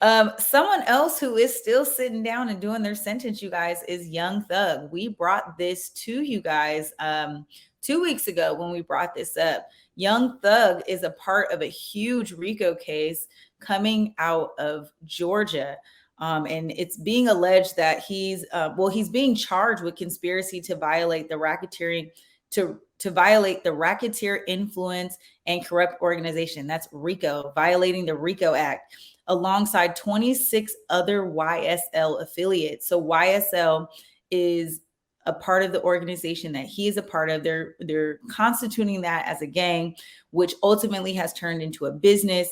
Someone else who is still sitting down and doing their sentence, you guys, is Young Thug. We brought this to you guys 2 weeks ago when we brought this up. Young Thug is a part of a huge RICO case coming out of Georgia. And it's being alleged that he's being charged with conspiracy to violate the racketeering to violate the Racketeer Influence and Corrupt Organization. That's RICO, violating the RICO Act, alongside 26 other YSL affiliates. So YSL is a part of the organization that he is a part of. They're constituting that as a gang, which ultimately has turned into a business.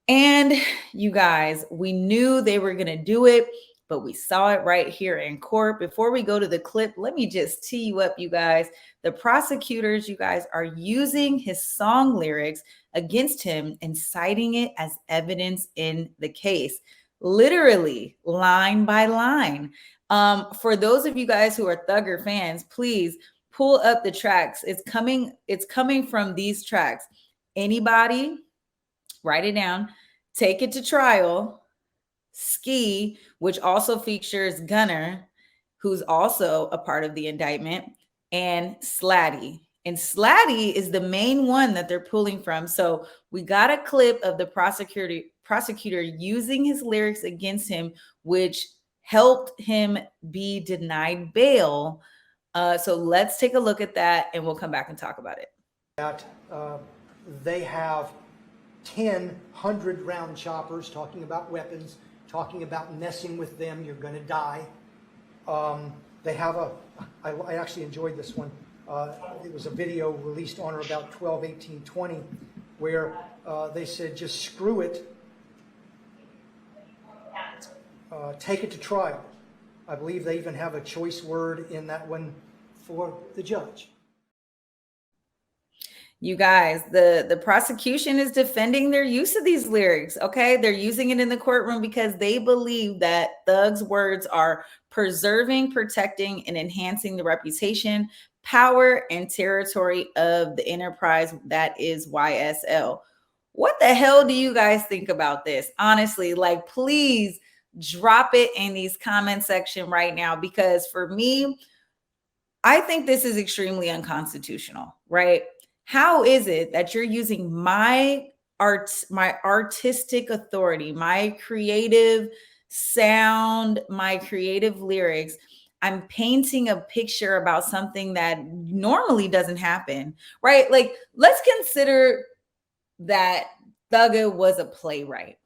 And you guys, we knew they were going to do it, but we saw it right here in court. Before we go to the clip, let me just tee you up, you guys. The prosecutors, you guys, are using his song lyrics against him and citing it as evidence in the case, literally line by line. For those of you guys who are Thugger fans, please pull up the tracks. It's coming from these tracks. Anybody, write it down. Take It to Trial, Ski, which also features Gunna, who's also a part of the indictment, and Slatty. And Slatty is the main one that they're pulling from. So we got a clip of the prosecutor using his lyrics against him, which helped him be denied bail. So let's take a look at that and we'll come back and talk about it. That they have 10 100-round choppers, talking about weapons, talking about messing with them, you're going to die. They have I actually enjoyed this one. It was a video released on or about 12/18/20 where they said, just screw it, take it to trial. I believe they even have a choice word in that one for the judge. You guys, the prosecution is defending their use of these lyrics, okay? They're using it in the courtroom because they believe that Thug's words are preserving, protecting, and enhancing the reputation, power, and territory of the enterprise that is YSL. What the hell do you guys think about this? Honestly, like, please drop it in these comment section right now, because for me, I think this is extremely unconstitutional, right? How is it that you're using my artistic authority, my creative sound, my creative lyrics? I'm painting a picture about something that normally doesn't happen, right? Like, let's consider that Thugger was a playwright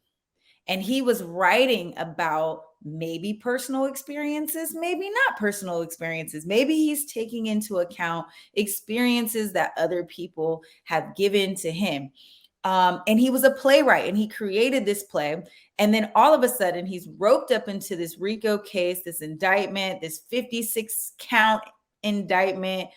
and he was writing about maybe personal experiences, maybe not personal experiences. Maybe he's taking into account experiences that other people have given to him. And he was a playwright and he created this play. And then all of a sudden he's roped up into this RICO case, this indictment, this 56 count indictment.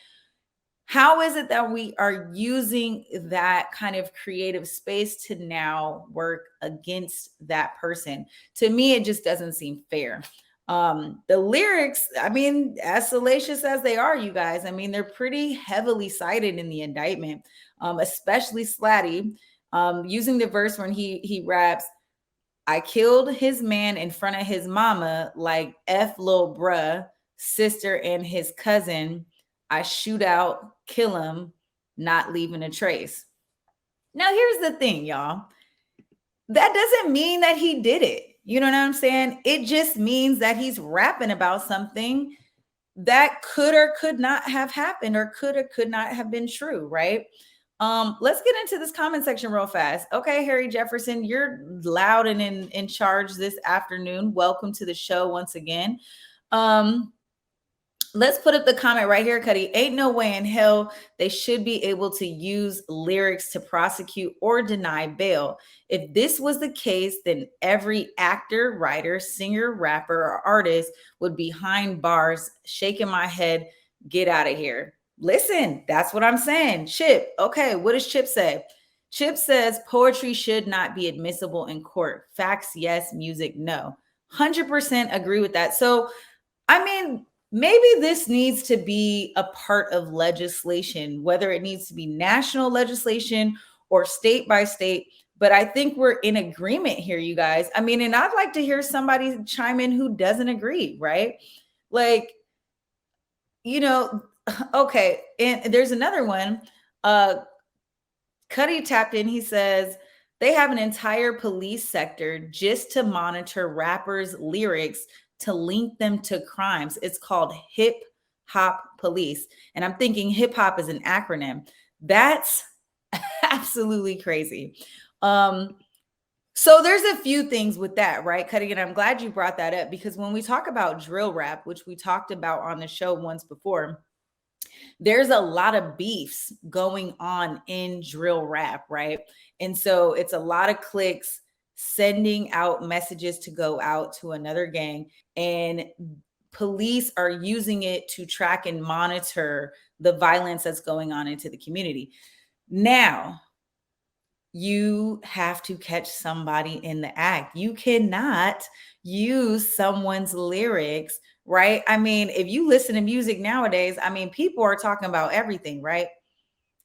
How is it that we are using that kind of creative space to now work against that person? To me, it just doesn't seem fair. The lyrics, I mean, as salacious as they are, you guys, I mean, they're pretty heavily cited in the indictment, especially Slatty, using the verse when he raps, I killed his man in front of his mama, like F little bruh, sister, and his cousin. I shoot out, kill him, not leaving a trace. Now, here's the thing, y'all. That doesn't mean that he did it. You know what I'm saying? It just means that he's rapping about something that could or could not have happened or could not have been true, right? Let's get into this comment section real fast. Okay, Harry Jefferson, you're loud and in charge this afternoon. Welcome to the show once again. Let's put up the comment right here, Cuddy. Ain't no way in hell they should be able to use lyrics to prosecute or deny bail. If this was the case, then every actor, writer, singer, rapper, or artist would be behind bars, shaking my head, get out of here. Listen, that's what I'm saying. Chip, okay, what does Chip say? Chip says poetry should not be admissible in court. Facts, yes. Music, no. 100% agree with that. So, I mean, maybe this needs to be a part of legislation, whether it needs to be national legislation or state by state. but I think we're in agreement here, you guys. I mean, and I'd like to hear somebody chime in who doesn't agree, right? Like, okay. And there's another one. Cuddy tapped in. He says they have an entire police sector just to monitor rappers' lyrics to link them to crimes. It's called hip hop police. And I'm thinking hip hop is an acronym. That's absolutely crazy. So there's a few things with that, right, Cuddy? And I'm glad you brought that up, because when we talk about drill rap, which we talked about on the show once before, there's a lot of beefs going on in drill rap, right? And so it's a lot of clicks sending out messages to go out to another gang, and police are using it to track and monitor the violence that's going on into the community. Now, you have to catch somebody in the act. You cannot use someone's lyrics, right? I mean, if you listen to music nowadays, I mean, people are talking about everything, right?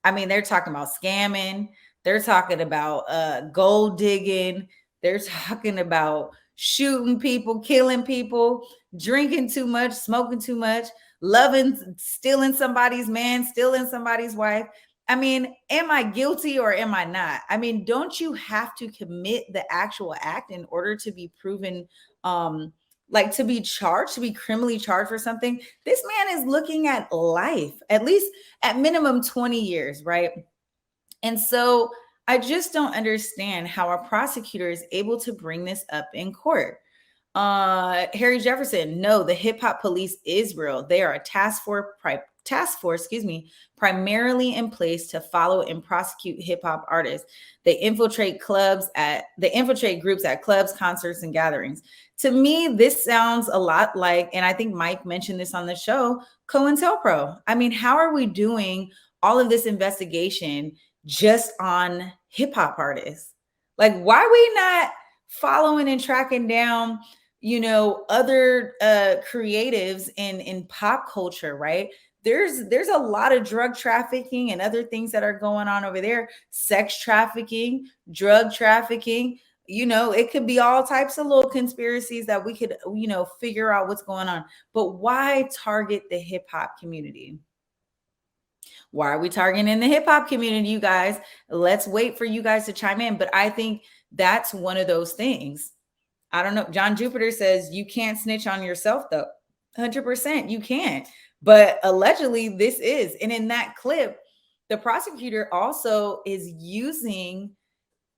I mean, they're talking about scamming, they're talking about gold digging, they're talking about shooting people, killing people, drinking too much, smoking too much, loving, stealing somebody's man, stealing somebody's wife. I mean, am I guilty or am I not? I mean, don't you have to commit the actual act in order to be proven, like to be charged, to be criminally charged for something? This man is looking at life, at least at minimum 20 years, right? And so I just don't understand how a prosecutor is able to bring this up in court. Harry Jefferson, no, the hip hop police is real. They are a task force, primarily in place to follow and prosecute hip hop artists. They infiltrate groups at clubs, concerts, and gatherings. To me, this sounds a lot like, and I think Mike mentioned this on the show, COINTELPRO. I mean, how are we doing all of this investigation just on hip hop artists? Like, why are we not following and tracking down, other creatives in pop culture, right? There's a lot of drug trafficking and other things that are going on over there. Sex trafficking, drug trafficking. It could be all types of little conspiracies that we could, figure out what's going on. But why target the hip hop community? Why are we targeting the hip hop community, you guys? Let's wait for you guys to chime in. But I think that's one of those things. I don't know. John Jupiter says you can't snitch on yourself, though. 100% you can't. But allegedly, this is. And in that clip, the prosecutor also is using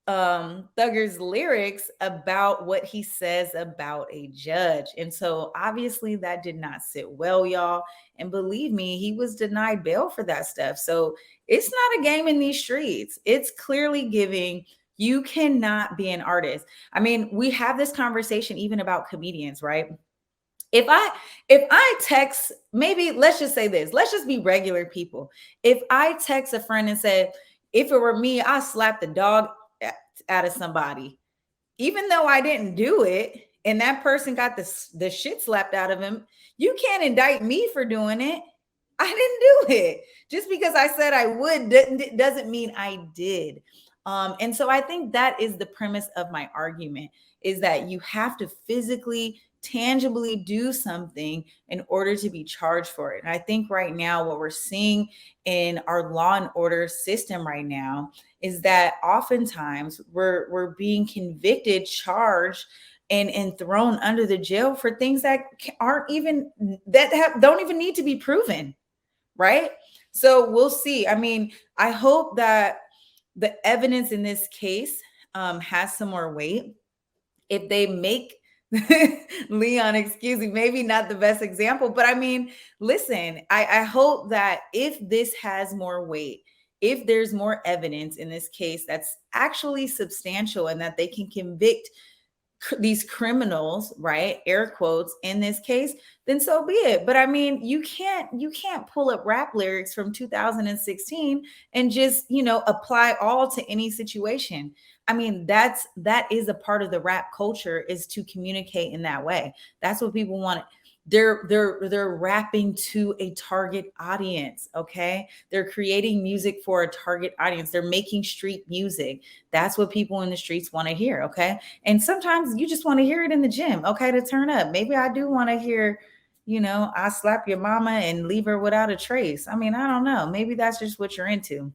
Thugger's lyrics about what he says about a judge. And so obviously that did not sit well, y'all. And believe me, he was denied bail for that stuff. So it's not a game in these streets. It's clearly giving, you cannot be an artist. I mean, we have this conversation even about comedians, right? If I text, maybe let's just say this, let's just be regular people. If I text a friend and say, if it were me, I'd slap the dog out of somebody, even though I didn't do it, and that person got the shit slapped out of him, you can't indict me for doing it. I didn't do it. Just because I said I would doesn't mean I did. And so I think that is the premise of my argument, is that you have to physically, tangibly do something in order to be charged for it. And I think right now what we're seeing in our law and order system right now is that oftentimes we're being convicted, charged, and thrown under the jail for things that aren't even, don't even need to be proven, right? So we'll see. I mean, I hope that the evidence in this case has some more weight. If they make Leon, excuse me, maybe not the best example, but I mean, listen, I hope that if this has more weight, if there's more evidence in this case that's actually substantial and that they can convict these criminals, right, air quotes, in this case, then so be it. But I mean, you can't pull up rap lyrics from 2016 and just, apply all to any situation. I mean, that is a part of the rap culture, is to communicate in that way. That's what people want. they're rapping to a target audience. Okay, they're creating music for a target audience. They're making street music. That's what people in the streets want to hear. Okay, and sometimes you just want to hear it in the gym. Okay, to turn up. Maybe I do want to hear, I slap your mama and leave her without a trace. I mean, I don't know. Maybe that's just what you're into.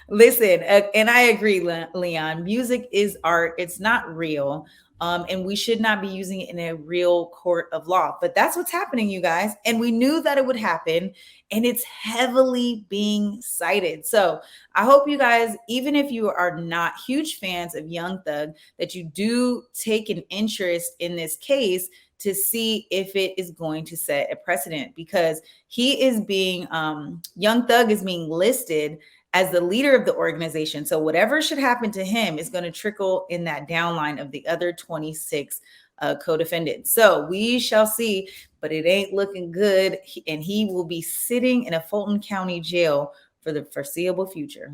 Listen, and I agree, Leon. Music is art. It's not real. And we should not be using it in a real court of law. But that's what's happening, you guys. And we knew that it would happen. And it's heavily being cited. So I hope you guys, even if you are not huge fans of Young Thug, that you do take an interest in this case to see if it is going to set a precedent, because he is being, Young Thug is being listed as the leader of the organization. So whatever should happen to him is going to trickle in that downline of the other 26 co-defendants. So we shall see, but it ain't looking good. And he will be sitting in a Fulton County jail for the foreseeable future.